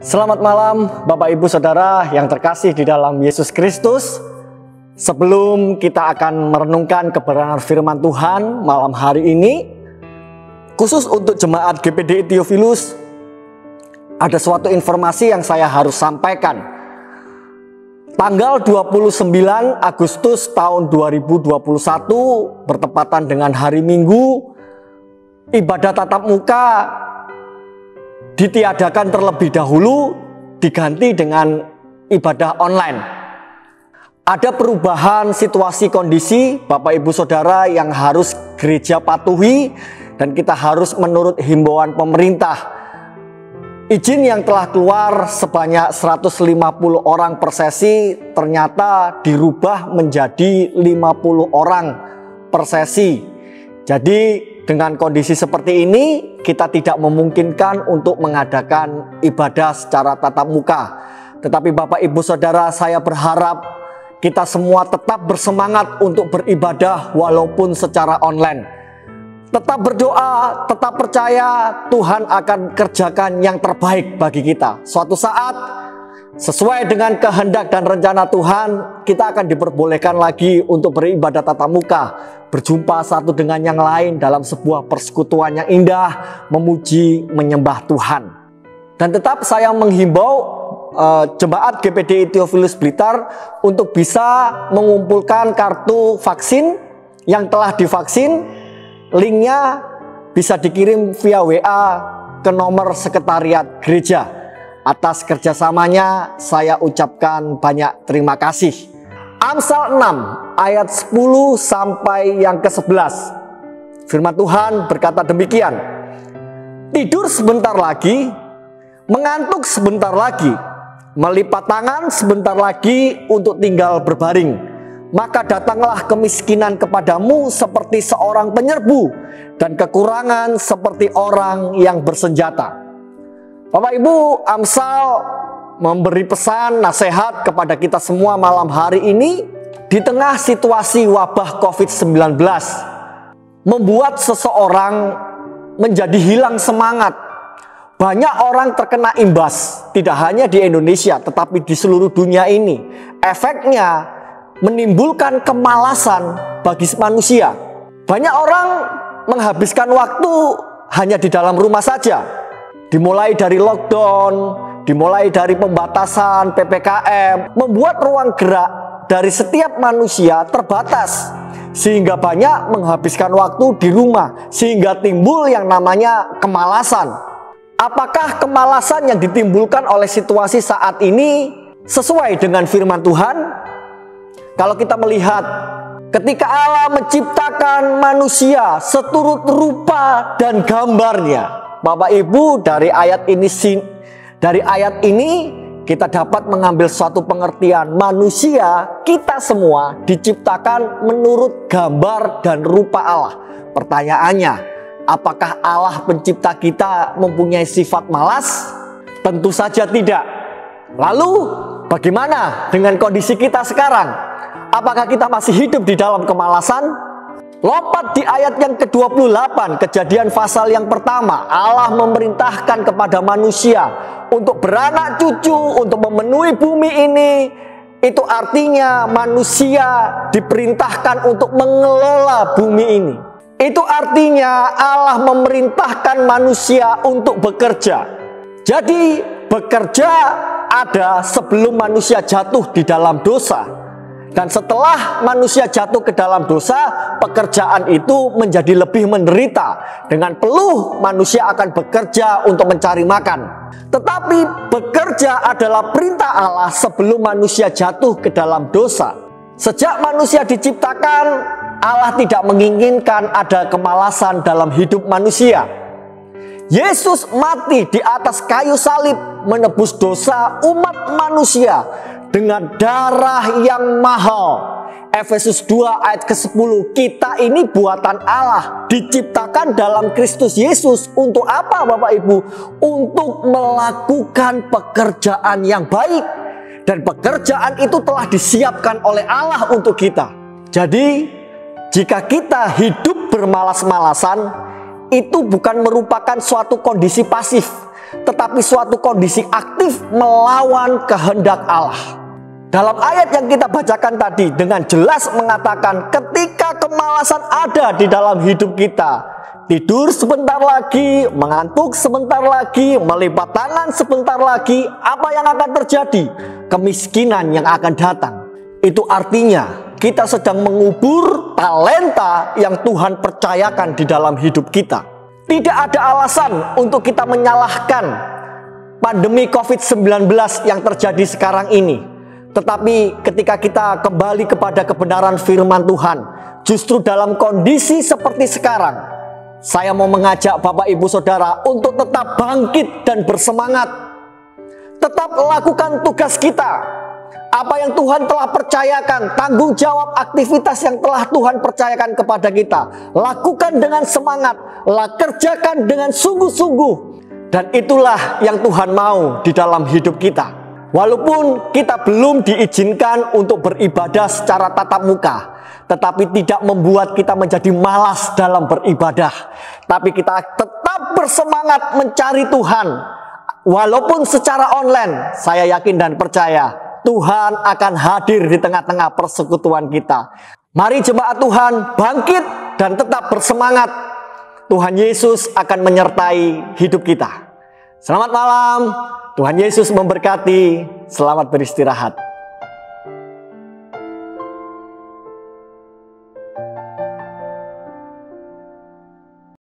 Selamat malam Bapak Ibu Saudara yang terkasih di dalam Yesus Kristus. Sebelum kita akan merenungkan kebenaran firman Tuhan malam hari ini, khusus untuk jemaat GPDI Theophilus, ada suatu informasi yang saya harus sampaikan. Tanggal 29 Agustus tahun 2021 bertepatan dengan hari Minggu, ibadah tatap muka ditiadakan terlebih dahulu, diganti dengan ibadah online. Ada perubahan situasi kondisi Bapak Ibu Saudara yang harus gereja patuhi, dan kita harus menurut himbauan pemerintah. Izin yang telah keluar sebanyak 150 orang per sesi ternyata dirubah menjadi 50 orang per sesi. Jadi dengan kondisi seperti ini, kita tidak memungkinkan untuk mengadakan ibadah secara tatap muka. Tetapi Bapak Ibu Saudara, saya berharap kita semua tetap bersemangat untuk beribadah walaupun secara online. Tetap berdoa, tetap percaya Tuhan akan kerjakan yang terbaik bagi kita. Suatu saat, sesuai dengan kehendak dan rencana Tuhan, kita akan diperbolehkan lagi untuk beribadah tatap muka, berjumpa satu dengan yang lain dalam sebuah persekutuan yang indah, memuji, menyembah Tuhan. Dan tetap saya menghimbau jemaat GPDI Theophilus Blitar untuk bisa mengumpulkan kartu vaksin yang telah divaksin. Linknya bisa dikirim via WA ke nomor sekretariat gereja. Atas kerjasamanya saya ucapkan banyak terima kasih. Amsal 6 ayat 10 sampai yang ke-11. Firman Tuhan berkata demikian. Tidur sebentar lagi, mengantuk sebentar lagi, melipat tangan sebentar lagi untuk tinggal berbaring. Maka datanglah kemiskinan kepadamu seperti seorang penyerbu, dan kekurangan seperti orang yang bersenjata. Bapak Ibu, Amsal memberi pesan nasihat kepada kita semua malam hari ini di tengah situasi wabah COVID-19, membuat seseorang menjadi hilang semangat. Banyak orang terkena imbas, tidak hanya di Indonesia tetapi di seluruh dunia ini. Efeknya menimbulkan kemalasan bagi manusia. Banyak orang menghabiskan waktu hanya di dalam rumah saja. Dimulai dari lockdown, dimulai dari pembatasan PPKM, membuat ruang gerak dari setiap manusia terbatas, sehingga banyak menghabiskan waktu di rumah, sehingga timbul yang namanya kemalasan. Apakah kemalasan yang ditimbulkan oleh situasi saat ini sesuai dengan firman Tuhan? Kalau kita melihat ketika Allah menciptakan manusia seturut rupa dan gambarnya, Bapak Ibu, dari ayat ini kita dapat mengambil suatu pengertian. Manusia, kita semua diciptakan menurut gambar dan rupa Allah. Pertanyaannya, apakah Allah pencipta kita mempunyai sifat malas? Tentu saja tidak. Lalu bagaimana dengan kondisi kita sekarang? Apakah kita masih hidup di dalam kemalasan? Lompat di ayat yang ke-28, Kejadian pasal yang pertama. Allah memerintahkan kepada manusia untuk beranak cucu, untuk memenuhi bumi ini. Itu artinya manusia diperintahkan untuk mengelola bumi ini. Itu artinya Allah memerintahkan manusia untuk bekerja. Jadi bekerja ada sebelum manusia jatuh di dalam dosa. Dan setelah manusia jatuh ke dalam dosa, pekerjaan itu menjadi lebih menderita. Dengan peluh manusia akan bekerja untuk mencari makan. Tetapi bekerja adalah perintah Allah sebelum manusia jatuh ke dalam dosa. Sejak manusia diciptakan, Allah tidak menginginkan ada kemalasan dalam hidup manusia. Yesus mati di atas kayu salib menebus dosa umat manusia dengan darah yang mahal. Efesus 2 ayat ke-10, kita ini buatan Allah, diciptakan dalam Kristus Yesus. Untuk apa Bapak Ibu? Untuk melakukan pekerjaan yang baik. Dan pekerjaan itu telah disiapkan oleh Allah untuk kita. Jadi jika kita hidup bermalas-malasan, itu bukan merupakan suatu kondisi pasif, tetapi suatu kondisi aktif melawan kehendak Allah. Dalam ayat yang kita bacakan tadi dengan jelas mengatakan ketika kemalasan ada di dalam hidup kita, tidur sebentar lagi, mengantuk sebentar lagi, melipat tangan sebentar lagi, apa yang akan terjadi? Kemiskinan yang akan datang. Itu artinya kita sedang mengubur talenta yang Tuhan percayakan di dalam hidup kita. Tidak ada alasan untuk kita menyalahkan pandemi COVID-19 yang terjadi sekarang ini. Tetapi ketika kita kembali kepada kebenaran firman Tuhan, justru dalam kondisi seperti sekarang, saya mau mengajak Bapak Ibu Saudara untuk tetap bangkit dan bersemangat. Tetap lakukan tugas kita. Apa yang Tuhan telah percayakan, tanggung jawab aktivitas yang telah Tuhan percayakan kepada kita, lakukan dengan semangat, kerjakan dengan sungguh-sungguh. Dan itulah yang Tuhan mau di dalam hidup kita. Walaupun kita belum diizinkan untuk beribadah secara tatap muka, tetapi tidak membuat kita menjadi malas dalam beribadah. Tapi kita tetap bersemangat mencari Tuhan. Walaupun secara online, saya yakin dan percaya Tuhan akan hadir di tengah-tengah persekutuan kita. Mari jemaat Tuhan bangkit dan tetap bersemangat. Tuhan Yesus akan menyertai hidup kita. Selamat malam. Tuhan Yesus memberkati. Selamat beristirahat.